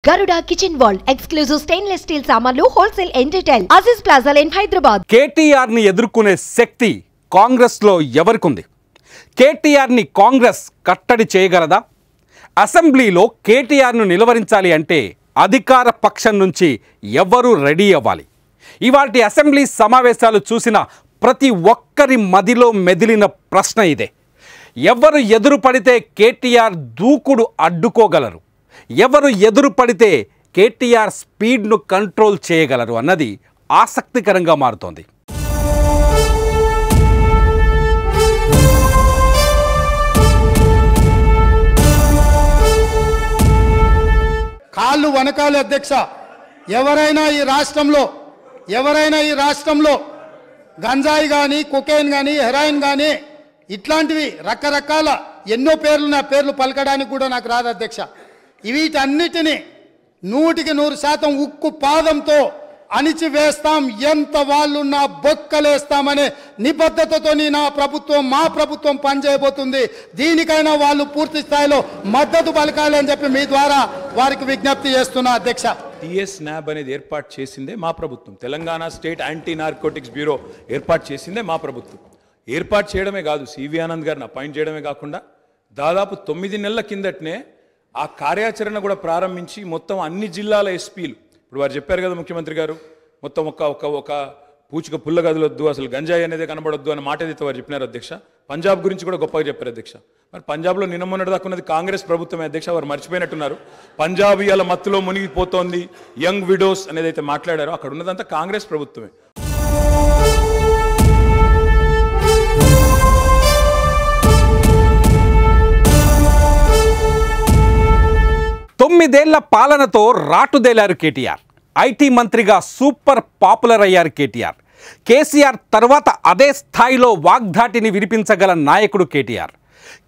Garuda Kitchen World exclusive stainless steel సామాన్లు wholesale and retail Aziz Plaza in Hyderabad. KTR ని ఎదుర్కొనే శక్తి కాంగ్రెస్ లో ఎవరికుంది? కేటీఆర్ ని కాంగ్రెస్ కట్టడి చేయగలదా? అసెంబ్లీలో కేటీఆర్ ను నిలవరించాలి అంటే అధికార పక్షం నుంచి ఎవరు రెడీ అవ్వాలి? ఇవాల్టి అసెంబ్లీ సమావేశాలు చూసిన ప్రతి ఒక్కరి మదిలో మెదిలిన ప్రశ్న ఇదే. ఎవరు ఎదురు పడితే కేటీఆర్ దూకుడు అడ్డుకోగలరు? ఎవరు ఎదురు పడితే కేటీఆర్ స్పీడ్ను కంట్రోల్ చేయగలరు అన్నది ఆసక్తికరంగా మారుతోంది. కాళ్ళు వనకాలి అధ్యక్ష. ఎవరైనా ఈ రాష్ట్రంలో గంజాయి కానీ కొకైన్ కానీ హెరాయిన్ కానీ ఇట్లాంటివి రకరకాల ఎన్నో పేర్లు నా పేర్లు పలకడానికి కూడా నాకు రాదు అధ్యక్ష. వీటన్నిటిని 100% ఉక్కు పాదంతో అణిచివేస్తాం, ఎంత వాళ్ళున్నా బొక్కలేస్తామనే నిబద్ధతతో మా ప్రభుత్వం పనిచేయబోతుంది. దీనికైనా వాళ్ళు పూర్తి స్థాయిలో మద్దతు పలకాలి అని చెప్పి మీ ద్వారా వారికి విజ్ఞప్తి చేస్తున్నా అధ్యక్ష. టీఎస్ న్యాబ్ అనేది ఏర్పాటు చేసిందే మా ప్రభుత్వం. Telangana state anti narcotics bureau ఏర్పాటు చేసిందే మా ప్రభుత్వం. ఏర్పాటు చేయడమే కాదు, సివి ఆనంద్ గారిని అపాయింట్ చేయడమే కాకుండా దాదాపు 9 నెలల కిందటనే ఆ కార్యాచరణ కూడా ప్రారంభించి మొత్తం అన్ని జిల్లాల ఎస్పీలు, ఇప్పుడు వారు చెప్పారు కదా ముఖ్యమంత్రి గారు, మొత్తం ఒక పూచిక పుల్ల గదులొద్దు, అసలు గంజాయి అనేది కనబడొద్దు అన్న మాట ఏదైతే వారు చెప్పినారు అధ్యక్ష. పంజాబ్ గురించి కూడా గొప్పగా చెప్పారు అధ్యక్ష. మరి పంజాబ్లో నిన్న మొన్నటి దాకా ఉన్నది కాంగ్రెస్ ప్రభుత్వమే అధ్యక్ష. వారు మర్చిపోయినట్టున్నారు. పంజాబ్ ఇవాళ మత్తులో మునిగిపోతోంది, యంగ్ విడోస్ అనేది అయితే మాట్లాడారో అక్కడ ఉన్నదంతా కాంగ్రెస్ ప్రభుత్వమే. తొమ్మిదేళ్ల పాలనతో రాటుదేలారు కేటీఆర్. ఐటీ మంత్రిగా సూపర్ పాపులర్ అయ్యారు కేటీఆర్. కేసీఆర్ తర్వాత అదే స్థాయిలో వాగ్ధాటిని వినిపించగల నాయకుడు కేటీఆర్.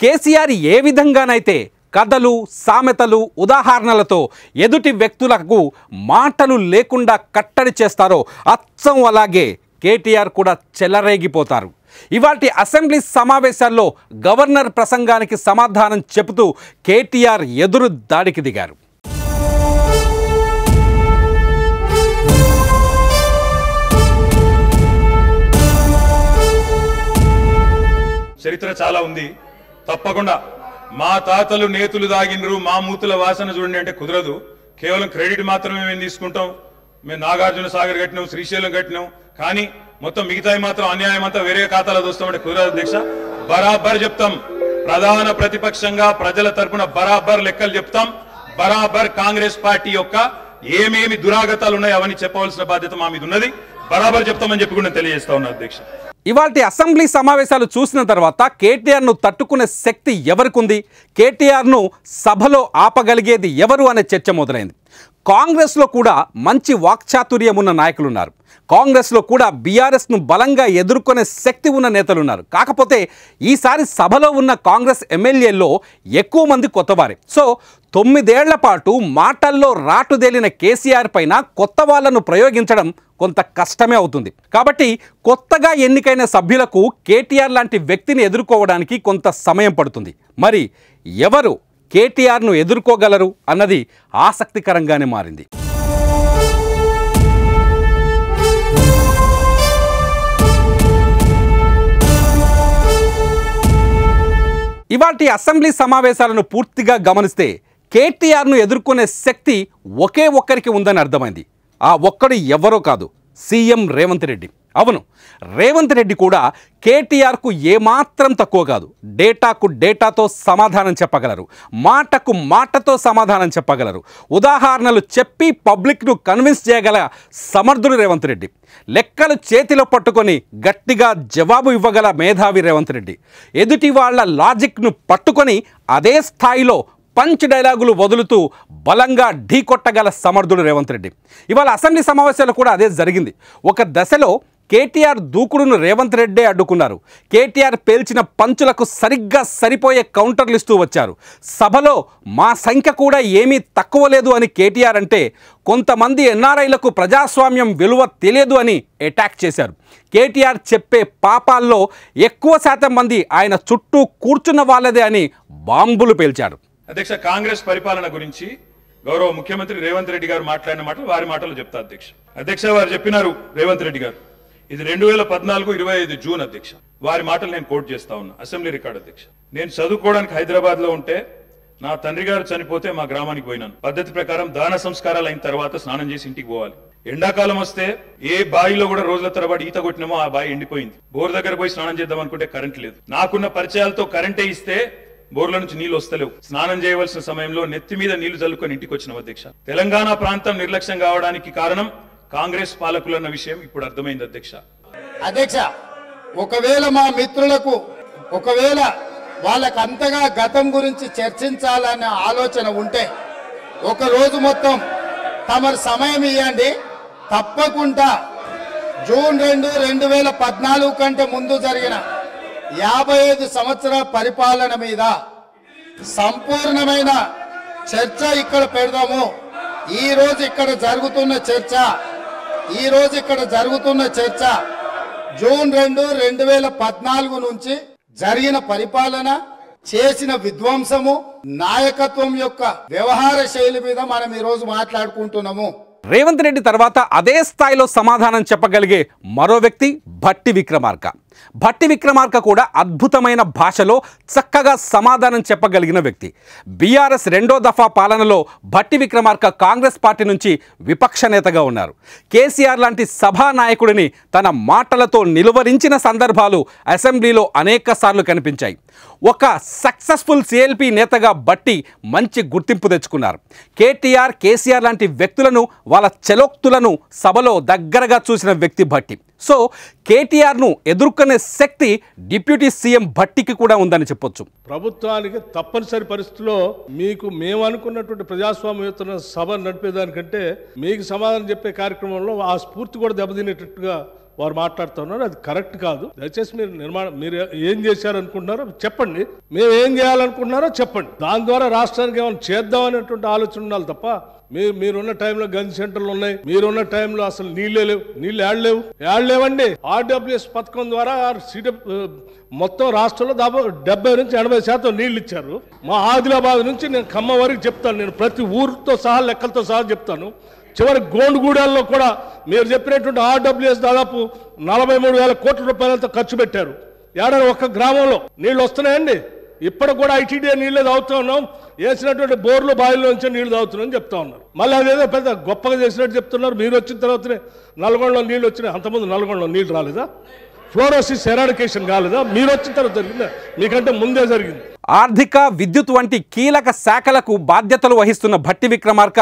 కేసీఆర్ ఏ విధంగానైతే కథలు, సామెతలు, ఉదాహరణలతో ఎదుటి వ్యక్తులకు మాటలు లేకుండా కట్టడి చేస్తారో అచ్చం అలాగే కేటీఆర్ కూడా చెలరేగిపోతారు. ఇవాల్టి అసెంబ్లీ సమావేశాల్లో గవర్నర్ ప్రసంగానికి సమాధానం చెబుతూ కేటీఆర్ ఎదురు దాడికి దిగారు. చరిత్ర చాలా ఉంది. తప్పకుండా మా తాతలు నేతులు దాగినరు, మా మూతుల వాసన చూడండి అంటే కుదరదు. కేవలం క్రెడిట్ మాత్రమే మేము తీసుకుంటాం. మేము నాగార్జున సాగర్ కట్టినాం, శ్రీశైలం కట్టినాం, కానీ మొత్తం మిగతాయి మాత్రం అన్యాయం అంతా వేరే ఖాతాలో దోస్తామంటే కుదరదు అధ్యక్ష. బరాబర్ చెప్తాం. ప్రధాన ప్రతిపక్షంగా ప్రజల తరపున బరాబర్ లెక్కలు చెప్తాం. బరాబర్ కాంగ్రెస్ పార్టీ యొక్క ఏమేమి దురాగతాలు ఉన్నాయో అవన్నీ చెప్పవలసిన బాధ్యత మా మీద ఉన్నది. బరాబర్ చెప్తామని చెప్పి కూడా తెలియజేస్తా ఉన్నా అధ్యక్ష. ఇవాల్టి అసెంబ్లీ సమావేశాలు చూసిన తర్వాత కేటీఆర్ను తట్టుకునే శక్తి ఎవరికుంది? కేటీఆర్ను సభలో ఆపగలిగేది ఎవరు అనే చర్చ మొదలైంది. కాంగ్రెస్లో కూడా మంచి వాక్చాతుర్యం ఉన్న నాయకులున్నారు. కాంగ్రెస్లో కూడా బీఆర్ఎస్ను బలంగా ఎదుర్కొనే శక్తి ఉన్న నేతలున్నారు. కాకపోతే ఈసారి సభలో ఉన్న కాంగ్రెస్ ఎమ్మెల్యేల్లో ఎక్కువ మంది కొత్తవారే. సో 9 ఏళ్ల పాటు మాటల్లో రాటుదేలిన కేసీఆర్ పైన కొత్త వాళ్లను ప్రయోగించడం కొంత కష్టమే అవుతుంది. కాబట్టి కొత్తగా ఎన్నికైన సభ్యులకు కేటీఆర్ లాంటి వ్యక్తిని ఎదుర్కోవడానికి కొంత సమయం పడుతుంది. మరి ఎవరు కేటీఆర్ను ఎదుర్కోగలరు అన్నది ఆసక్తికరంగానే మారింది. ఇవాల్టి అసెంబ్లీ సమావేశాలను పూర్తిగా గమనిస్తే కేటీఆర్ను ఎదుర్కొనే శక్తి ఒకే ఒక్కరికి ఉందని అర్థమైంది. ఆ ఒక్కడు ఎవరో కాదు, సీఎం రేవంత్ రెడ్డి. అవును, రేవంత్ రెడ్డి కూడా కేటీఆర్కు ఏమాత్రం తక్కువ కాదు. డేటాకు డేటాతో సమాధానం చెప్పగలరు, మాటకు మాటతో సమాధానం చెప్పగలరు, ఉదాహరణలు చెప్పి పబ్లిక్ను కన్విన్స్ చేయగల సమర్థుడు రేవంత్ రెడ్డి. లెక్కలు చేతిలో పట్టుకొని గట్టిగా జవాబు ఇవ్వగల మేధావి రేవంత్ రెడ్డి. ఎదుటి వాళ్ళ లాజిక్ను పట్టుకొని అదే స్థాయిలో పంచ్ డైలాగులు వదులుతూ బలంగా ఢీకొట్టగల సమర్థుడు రేవంత్ రెడ్డి. ఇవాళ అసెంబ్లీ సమావేశాలు కూడా అదే జరిగింది. ఒక దశలో కేటీఆర్ దూకుడును రేవంత్ రెడ్డే అడ్డుకున్నారు. కేటీఆర్ పేల్చిన పంచులకు సరిగ్గా సరిపోయే కౌంటర్లు ఇస్తూ వచ్చారు. సభలో మా సంఖ్య కూడా ఏమీ తక్కువ లేదు అని కేటీఆర్ అంటే కొంతమంది ఎన్ఆర్ఐలకు ప్రజాస్వామ్యం విలువ తెలియదు అని అటాక్ చేశారు. కేటీఆర్ చెప్పే పాపాల్లో ఎక్కువ శాతం మంది ఆయన చుట్టూ కూర్చున్న వాళ్ళదే అని బాంబులు పేల్చాడు. అధ్యక్ష, కాంగ్రెస్ పరిపాలన గురించి గౌరవ ముఖ్యమంత్రి రేవంత్ రెడ్డి గారు మాట్లాడిన మాటలు వారి మాటలు చెప్తా అధ్యక్ష వారు చెప్పినారు రేవంత్ రెడ్డి గారు ఇది 2014 25 జూన్ అధ్యక్ష వారి మాటలు నేను కోట్ చేస్తా ఉన్నా అసెంబ్లీ రికార్డ్ అధ్యక్ష నేను చదువుకోవడానికి హైదరాబాద్ లో ఉంటే నా తండ్రి గారు చనిపోతే మా గ్రామానికి పోయినాను పద్ధతి ప్రకారం దాన సంస్కారాలు అయిన తర్వాత స్నానం చేసి ఇంటికి పోవాలి ఎండాకాలం వస్తే ఏ బావిలో కూడా రోజుల తరబడి ఈత కొట్టినామో ఆ బావి ఎండిపోయింది బోర్ దగ్గర పోయి స్నానం చేద్దాం అనుకుంటే కరెంట్ లేదు నాకున్న పరిచయాలతో కరెంటే ఇస్తే బోర్ల నుంచి నీళ్లు వస్తలేవు స్నానం చేయవలసిన సమయంలో నెత్తి మీద నీళ్లు చల్లుకొని ఇంటికి వచ్చిన అధ్యక్ష తెలంగాణ ప్రాంతం నిర్లక్ష్యం కావడానికి కారణం కాంగ్రెస్ పాలకులన్న విషయం ఇప్పుడు అర్థమైంది అధ్యక్ష ఒకవేళ మా మిత్రులకు వాళ్ళకు అంతగా గతం గురించి చర్చించాలనే ఆలోచన ఉంటే ఒక రోజు మొత్తం తమరు సమయం ఇవ్వండి తప్పకుండా జూన్ 2, 2014 కంటే ముందు జరిగిన 55 సంవత్సరాల పరిపాలన మీద సంపూర్ణమైన చర్చ ఇక్కడ పెడదాము ఈ రోజు ఇక్కడ జరుగుతున్న చర్చ జూన్ 2, 2014 నుంచి జరిగిన పరిపాలన చేసిన విధ్వంసము నాయకత్వం యొక్క వ్యవహార శైలి మీద మనం ఈ రోజు మాట్లాడుకుంటున్నాము రేవంత్ రెడ్డి తర్వాత అదే స్థాయిలో సమాధానం చెప్పగలిగే మరో వ్యక్తి భట్టి విక్రమార్క కూడా అద్భుతమైన భాషలో చక్కగా సమాధానం చెప్పగలిగిన వ్యక్తి బీఆర్ఎస్ 2వ దఫా పాలనలో భట్టి విక్రమార్క కాంగ్రెస్ పార్టీ నుంచి విపక్ష నేతగా ఉన్నారు కేసీఆర్ లాంటి సభా నాయకుడిని తన మాటలతో నిలువరించిన సందర్భాలు అసెంబ్లీలో అనేకసార్లు కనిపించాయి ఒక సక్సెస్ఫుల్ సిఎల్పి నేతగా భట్టి మంచి గుర్తింపు తెచ్చుకున్నారు కేటీఆర్ కేసీఆర్ లాంటి వ్యక్తులను వాళ్ళ చలోక్తులను సభలో దగ్గరగా చూసిన వ్యక్తి భట్టి సో కేటీఆర్ను ఎదుర్కొనే శక్తి డిప్యూటీ సీఎం భట్టికి కూడా ఉందని చెప్పొచ్చు ప్రభుత్వానికి తప్పనిసరి పరిస్థితుల్లో మేము అనుకున్నటువంటి ప్రజాస్వామ్యయుత సభ నడిపేదానికంటే మీకు సమాధానం చెప్పే కార్యక్రమంలో ఆ స్ఫూర్తి కూడా దెబ్బతినేటట్టుగా వారు మాట్లాడుతున్నారు అది కరెక్ట్ కాదు దయచేసి మీరు ఏం చేశారనుకుంటున్నారో చెప్పండి మేము ఏం చేయాలనుకుంటున్నారో చెప్పండి దాని ద్వారా రాష్ట్రానికి ఏమైనా చేద్దాం అనేటువంటి ఆలోచన ఉండాలి తప్ప మీరున్న టైంలో గంజి సెంటర్లు ఉన్నాయి మీరున్న టైంలో అసలు నీళ్ళు ఏడలేవండి ఆర్డబ్ల్యూఎస్ పథకం ద్వారా మొత్తం రాష్ట్రంలో దాదాపు 70 నుంచి 80% నీళ్లు ఇచ్చారు మా ఆదిలాబాద్ నుంచి నేను ఖమ్మం వరకు చెప్తాను నేను ప్రతి ఊరితో సహా లెక్కలతో సహా చెప్తాను చివరి గోండుగూడల్లో కూడా మీరు చెప్పినటువంటి ఆర్డబ్ల్యూఎస్ దాదాపు 43,000 కోట్ల రూపాయలతో ఖర్చు పెట్టారు ఏడాది ఒక్క గ్రామంలో నీళ్లు వస్తున్నాయండి ఇప్పటికి కూడా ఐటీడీ నీళ్ళే తాగుతూ ఉన్నాం వేసినటువంటి బోర్లు బావిలో నుంచి నీళ్లు తాగుతున్నామని చెప్తా ఉన్నారు మళ్ళీ అదేదో పెద్ద గొప్పగా చేసినట్టు చెప్తున్నారు మీరు వచ్చిన తర్వాతనే నల్గొండలో నీళ్ళు వచ్చినాయి అంతకుముందు నల్గొండలో నీళ్లు రాలేదా ఫ్లోరోసిస్ ఎరాడికేషన్ కాలేదా మీరు వచ్చిన తర్వాత జరిగిందా మీకంటే ముందే జరిగింది ఆర్థిక విద్యుత్ వంటి కీలక శాఖలకు బాధ్యతలు వహిస్తున్న భట్టి విక్రమార్క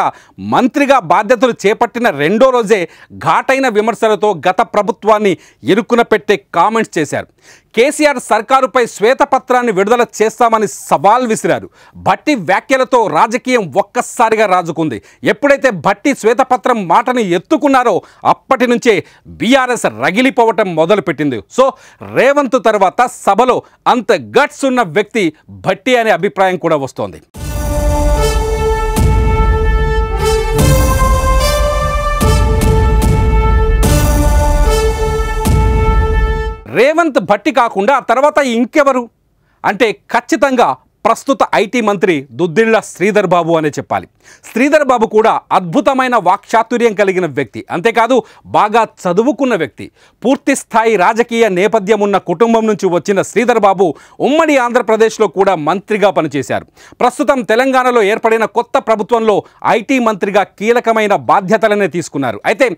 మంత్రిగా బాధ్యతలు చేపట్టిన 2వ రోజే ఘాటైన విమర్శలతో గత ప్రభుత్వాన్ని ఇరుకున పెట్టే కామెంట్స్ చేశారు కేసీఆర్ సర్కారుపై శ్వేతపత్రాన్ని విడుదల చేస్తామని సవాల్ విసిరారు భట్టి వ్యాఖ్యలతో రాజకీయం ఒక్కసారిగా రాజుకుంది ఎప్పుడైతే భట్టి శ్వేతపత్రం మాటని ఎత్తుకున్నారో అప్పటి నుంచే బీఆర్ఎస్ రగిలిపోవటం మొదలుపెట్టింది సో రేవంత్ తర్వాత సభలో అంత గట్స్ ఉన్న వ్యక్తి భట్టి అనే అభిప్రాయం కూడా వస్తోంది రేవంత్ భట్టి కాకుండా తర్వాత ఇంకెవరు అంటే ఖచ్చితంగా ప్రస్తుత ఐటీ మంత్రి దుద్దిళ్ల శ్రీధర్ బాబు అనే చెప్పాలి శ్రీధర్ బాబు కూడా అద్భుతమైన వాక్చాతుర్యం కలిగిన వ్యక్తి అంతేకాదు బాగా చదువుకున్న వ్యక్తి పూర్తి స్థాయి రాజకీయ నేపథ్యం ఉన్న కుటుంబం నుంచి వచ్చిన శ్రీధర్ బాబు ఉమ్మడి ఆంధ్రప్రదేశ్లో కూడా మంత్రిగా పనిచేశారు ప్రస్తుతం తెలంగాణలో ఏర్పడిన కొత్త ప్రభుత్వంలో ఐటీ మంత్రిగా కీలకమైన బాధ్యతలనే తీసుకున్నారు అయితే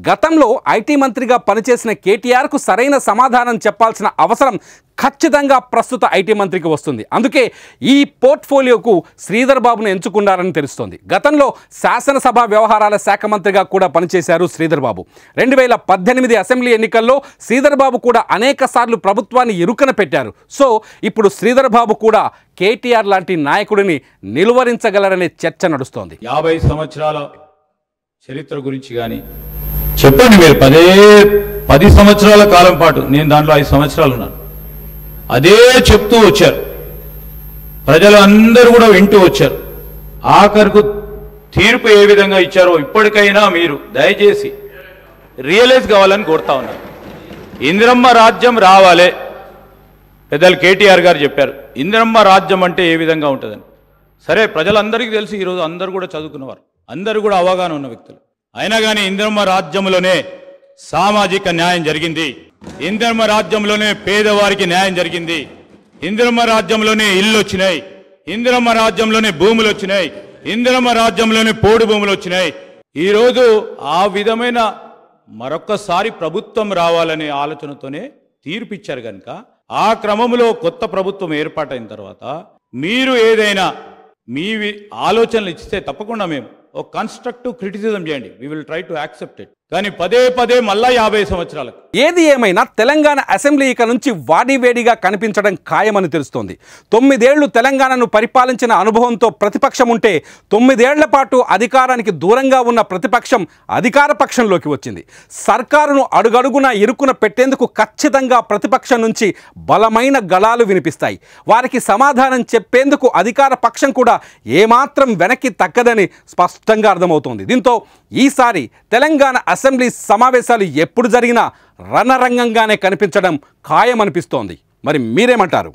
గతంలో ఐటీ మంత్రిగా పనిచేసిన కేటీఆర్కు సరైన సమాధానం చెప్పాల్సిన అవసరం ఖచ్చితంగా ప్రస్తుత ఐటీ మంత్రికి వస్తుంది అందుకే ఈ పోర్ట్ఫోలియోకు శ్రీధర్ బాబును ఎంచుకున్నారని తెలుస్తోంది గతంలో శాసనసభ వ్యవహారాల శాఖ మంత్రిగా కూడా పనిచేశారు శ్రీధర్ బాబు 2018 అసెంబ్లీ ఎన్నికల్లో శ్రీధర్ బాబు కూడా అనేక సార్లు ప్రభుత్వాన్ని ఇరుకన పెట్టారు సో ఇప్పుడు శ్రీధర్ బాబు కూడా కేటీఆర్ లాంటి నాయకుడిని నిలువరించగలరనే చర్చ నడుస్తోంది 50 సంవత్సరాల చరిత్ర గురించి కానీ చెప్పండి మీరు 10 సంవత్సరాల కాలం పాటు నేను దాంట్లో 5 సంవత్సరాలు ఉన్నాను అదే చెప్తూ వచ్చారు ప్రజలు అందరూ కూడా వింటూ వచ్చారు ఆఖరుకు తీర్పు ఏ విధంగా ఇచ్చారో ఇప్పటికైనా మీరు దయచేసి రియలైజ్ కావాలని కోరుతా ఉన్నారు ఇందిరమ్మ రాజ్యం రావాలే పెద్దలు కేటీఆర్ గారు చెప్పారు ఇందిరమ్మ రాజ్యం అంటే ఏ విధంగా ఉంటుందని సరే, ప్రజలందరికీ తెలిసి ఈరోజు అందరూ కూడా చదువుకున్నవారు, అందరూ కూడా అవగాహన ఉన్న వ్యక్తులు. అయినా కానీ ఇందిరమ్మ రాజ్యంలోనే సామాజిక న్యాయం జరిగింది, ఇందిరమ్మ రాజ్యంలోనే పేదవారికి న్యాయం జరిగింది, ఇందిరమ్మ రాజ్యంలోనే ఇల్లు వచ్చినాయి, ఇందిరమ్మ రాజ్యంలోనే భూములు వచ్చినాయి, ఇందిరమ్మ రాజ్యంలోనే పోడు భూములు వచ్చినాయి. ఈరోజు ఆ విధమైన మరొక్కసారి ప్రభుత్వం రావాలనే ఆలోచనతోనే తీర్పిచ్చారు కనుక ఆ క్రమంలో కొత్త ప్రభుత్వం ఏర్పాటైన తర్వాత మీరు ఏదైనా మీ ఆలోచనలు ఇస్తే తప్పకుండా మేము ఒక కన్స్ట్రక్టివ్ క్రిటిసిజం చేయండి, we will try to accept it. కానీ పదే పదే మళ్ళా 50 సంవత్సరాలకు ఏది ఏమైనా తెలంగాణ అసెంబ్లీ ఇక నుంచి వాడివేడిగా కనిపించడం ఖాయమని తెలుస్తోంది. 9 ఏళ్లు తెలంగాణను పరిపాలించిన అనుభవంతో ప్రతిపక్షం ఉంటే 9 ఏళ్ల పాటు అధికారానికి దూరంగా ఉన్న ప్రతిపక్షం అధికార పక్షంలోకి వచ్చింది. సర్కారును అడుగడుగునా ఇరుకున పెట్టేందుకు ఖచ్చితంగా ప్రతిపక్షం నుంచి బలమైన గళాలు వినిపిస్తాయి. వారికి సమాధానం చెప్పేందుకు అధికార పక్షం కూడా ఏమాత్రం వెనక్కి తగ్గదని స్పష్టంగా అర్థమవుతోంది. దీంతో ఈసారి తెలంగాణ అసెంబ్లీ సమావేశాలు ఎప్పుడు జరిగినా రణరంగంగానే కనిపించడం ఖాయమనిపిస్తోంది. మరి మీరేమంటారు?